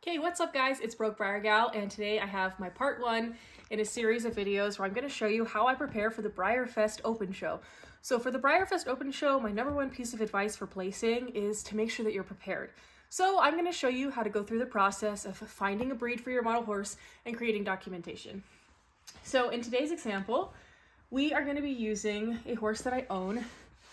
Okay, what's up guys? It's Breyerfest, and today I have my part one in a series of videos where I'm going to show you how I prepare for the Breyerfest Open Show. So for the Breyerfest Open Show, my number one piece of advice for placing is to make sure that you're prepared. So I'm going to show you how to go through the process of finding a breed for your model horse and creating documentation. So in today's example, we are going to be using a horse that I own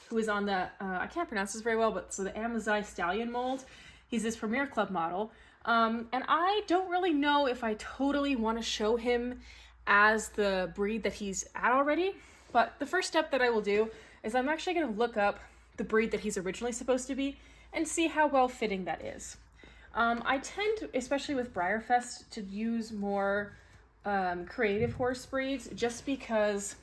who is on the, I can't pronounce this very well, but so the Amazigh Stallion mold. He's this Premier Club model. And I don't really know if I totally want to show him as the breed that he's at already, but the first step that I will do is I'm actually going to look up the breed that he's originally supposed to be and see how well fitting that is. I tend, especially with Breyerfest, to use more creative horse breeds just because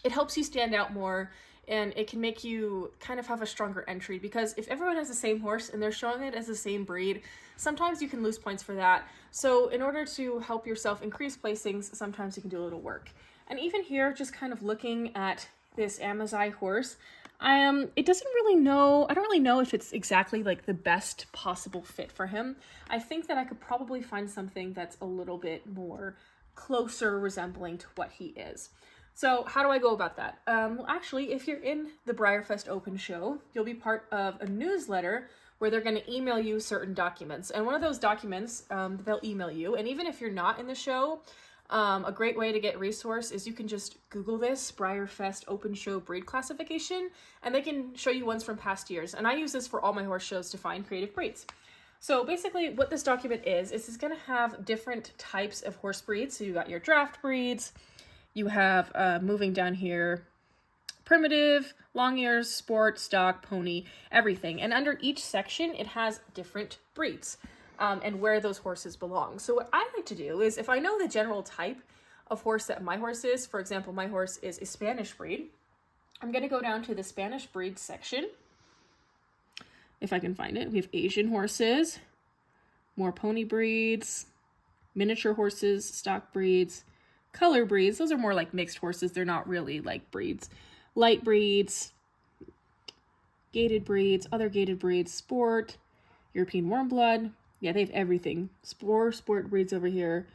it helps you stand out more and it can make you kind of have a stronger entry, because if everyone has the same horse and they're showing it as the same breed, sometimes you can lose points for that. So in order to help yourself increase placings, sometimes you can do a little work. And even here, just kind of looking at this Amazigh horse, it doesn't really know, I don't really know if it's exactly like the best possible fit for him. I think that I could probably find something that's a little bit more closer resembling to what he is. So how do I go about that? Well, actually, if you're in the Breyerfest Open Show, you'll be part of a newsletter where they're going to email you certain documents. And one of those documents, they'll email you. And even if you're not in the show, a great way to get resource is you can just Google this, Breyerfest Open Show breed classification, and they can show you ones from past years. And I use this for all my horse shows to find creative breeds. So basically what this document is it's going to have different types of horse breeds. So you got your draft breeds, you have, moving down here, primitive, long ears, sport, stock, pony, everything. And under each section, it has different breeds and where those horses belong. So what I like to do is, if I know the general type of horse that my horse is, for example, my horse is a Spanish breed, I'm going to go down to the Spanish breed section. If I can find it, we have Asian horses, more pony breeds, miniature horses, stock breeds, color breeds. Those are more like mixed horses. They're not really like breeds. Light breeds, gaited breeds, other gaited breeds, sport, European warm blood. Yeah, they have everything. Sport breeds over here.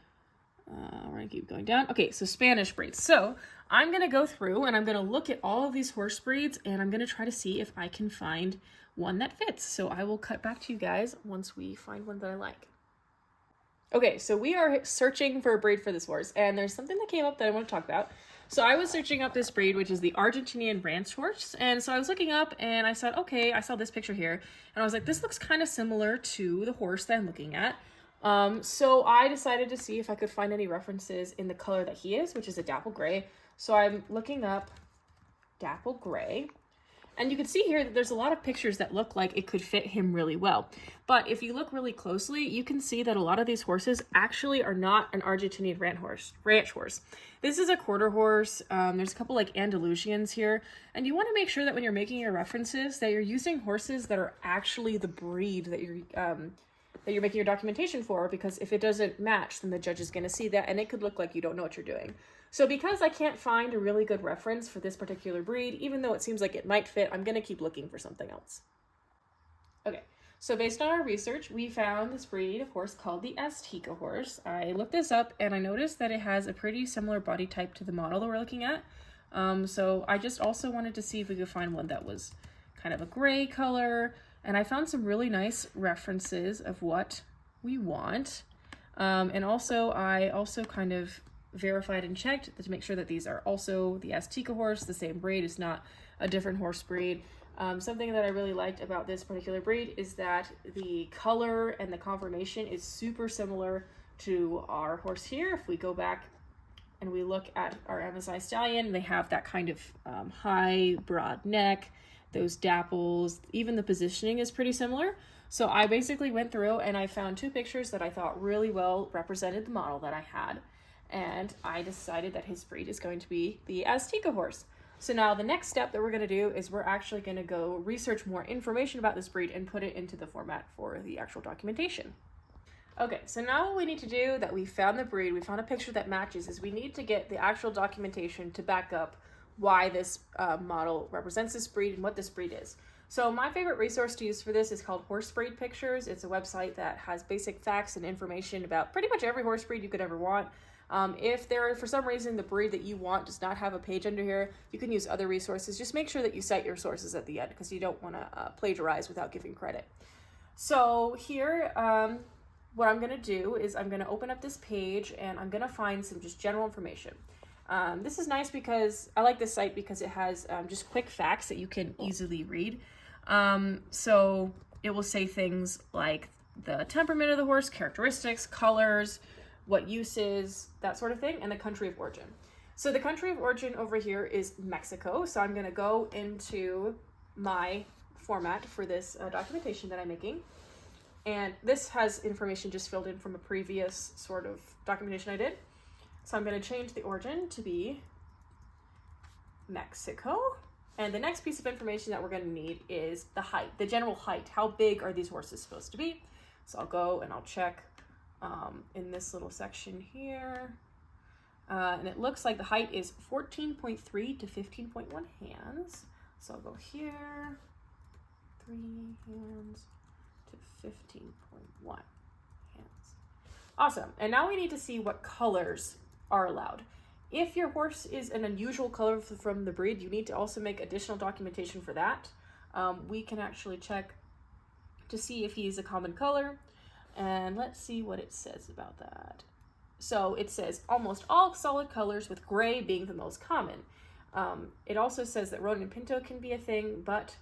We're gonna keep going down. Okay, so Spanish breeds. So I'm gonna go through and I'm gonna look at all of these horse breeds and I'm gonna try to see if I can find one that fits. So I will cut back to you guys once we find one that I like. Okay, so we are searching for a breed for this horse, and there's something that came up that I want to talk about. So I was searching up this breed, which is the Argentinian ranch horse, and so I was looking up, and I said, okay, I saw this picture here, and I was like, this looks kind of similar to the horse that I'm looking at. So I decided to see if I could find any references in the color that he is, which is a dapple gray. So I'm looking up dapple gray. And you can see here that there's a lot of pictures that look like it could fit him really well. But if you look really closely, you can see that a lot of these horses actually are not an Argentinian ranch horse. This is a quarter horse. There's a couple like Andalusians here. And you want to make sure that when you're making your references that you're using horses that are actually the breed that you're making your documentation for, because if it doesn't match, then the judge is going to see that and it could look like you don't know what you're doing. So because I can't find a really good reference for this particular breed, even though it seems like it might fit, I'm going to keep looking for something else. Okay, so based on our research, we found this breed of horse called the Azteca horse. I looked this up and I noticed that it has a pretty similar body type to the model that we're looking at. So I just also wanted to see if we could find one that was kind of a gray color. And I found some really nice references of what we want. And also, I also kind of verified and checked to make sure that these are also the Azteca horse, the same breed. It's not a different horse breed. Something that I really liked about this particular breed is that the color and the conformation is super similar to our horse here. If we go back and we look at our Amazigh Stallion, they have that kind of high, broad neck, those dapples, even the positioning is pretty similar. So I basically went through and I found two pictures that I thought really well represented the model that I had. And I decided that his breed is going to be the Azteca horse. So now the next step that we're going to do is we're actually going to go research more information about this breed and put it into the format for the actual documentation. Okay, so now what we need to do that we found the breed, we found a picture that matches, is we need to get the actual documentation to back up why this model represents this breed and what this breed is. So my favorite resource to use for this is called Horse Breed Pictures. It's a website that has basic facts and information about pretty much every horse breed you could ever want. If there, for some reason, the breed that you want does not have a page under here, you can use other resources. Just make sure that you cite your sources at the end because you don't want to plagiarize without giving credit. So here, what I'm going to do is I'm going to open up this page and I'm going to find some just general information. This is nice because I like this site because it has just quick facts that you can easily read. So it will say things like the temperament of the horse, characteristics, colors, what uses, that sort of thing, and the country of origin. So the country of origin over here is Mexico. So I'm going to go into my format for this documentation that I'm making. And this has information just filled in from a previous sort of documentation I did. So I'm going to change the origin to be Mexico. And the next piece of information that we're going to need is the height, the general height. How big are these horses supposed to be? So I'll go and I'll check in this little section here. And it looks like the height is 14.3 to 15.1 hands. So I'll go here, 3 hands to 15.1 hands. Awesome. And now we need to see what colors are allowed. If your horse is an unusual color from the breed, you need to also make additional documentation for that. We can actually check to see if he's a common color, and let's see what it says about that. So it says almost all solid colors with gray being the most common. It also says that Ronin Pinto can be a thing, but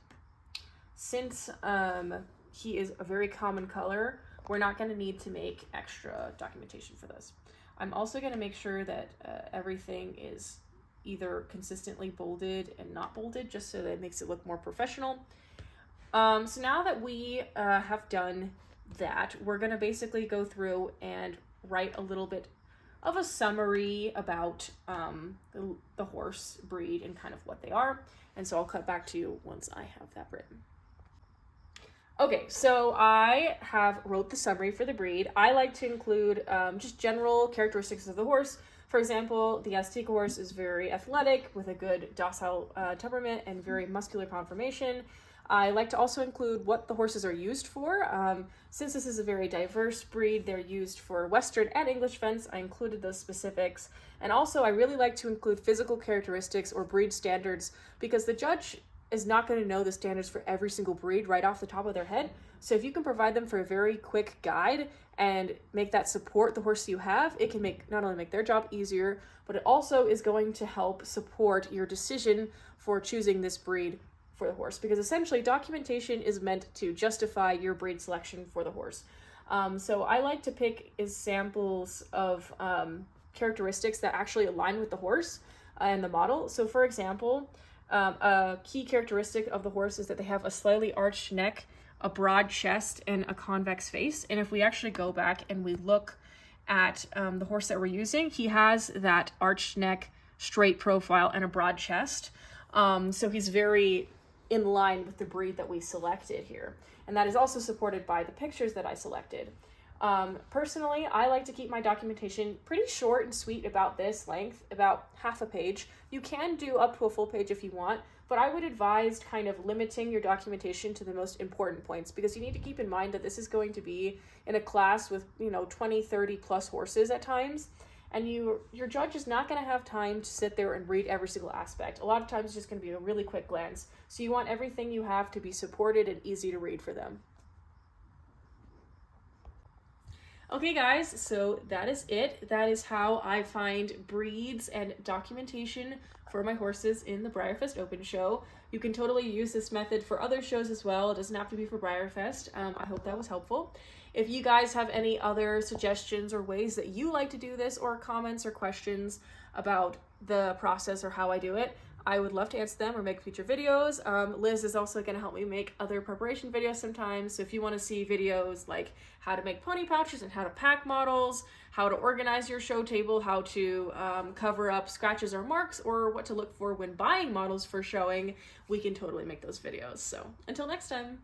since he is a very common color, we're not going to need to make extra documentation for this. I'm also going to make sure that everything is either consistently bolded and not bolded, just so that it makes it look more professional. So now that we have done that, we're going to basically go through and write a little bit of a summary about the horse breed and kind of what they are. And so I'll cut back to you once I have that written. Okay, so I have wrote the summary for the breed. I like to include just general characteristics of the horse. For example, the Azteca horse is very athletic with a good docile temperament and very muscular conformation. I like to also include what the horses are used for. Since this is a very diverse breed, they're used for Western and English fence. I included those specifics. And also, I really like to include physical characteristics or breed standards because the judge is not going to know the standards for every single breed right off the top of their head. So if you can provide them for a very quick guide and make that support the horse you have, it can not only make their job easier, but it also is going to help support your decision for choosing this breed for the horse, because essentially documentation is meant to justify your breed selection for the horse. So I like to pick examples of characteristics that actually align with the horse and the model. So for example, a key characteristic of the horse is that they have a slightly arched neck, a broad chest, and a convex face. And if we actually go back and we look at the horse that we're using, he has that arched neck, straight profile, and a broad chest. So he's very in line with the breed that we selected here. And that is also supported by the pictures that I selected. Personally, I like to keep my documentation pretty short and sweet about this length, about half a page. You can do up to a full page if you want, but I would advise kind of limiting your documentation to the most important points, because you need to keep in mind that this is going to be in a class with, 20, 30 plus horses at times. And your judge is not going to have time to sit there and read every single aspect. A lot of times it's just going to be a really quick glance. So you want everything you have to be supported and easy to read for them. Okay guys, so that is it. That is how I find breeds and documentation for my horses in the Breyerfest Open Show. You can totally use this method for other shows as well. It doesn't have to be for Breyerfest. I hope that was helpful. If you guys have any other suggestions or ways that you like to do this, or comments or questions about the process or how I do it, I would love to answer them or make future videos. Liz is also going to help me make other preparation videos sometimes. So if you want to see videos like how to make pony pouches and how to pack models, how to organize your show table, how to cover up scratches or marks, or what to look for when buying models for showing, we can totally make those videos. So until next time.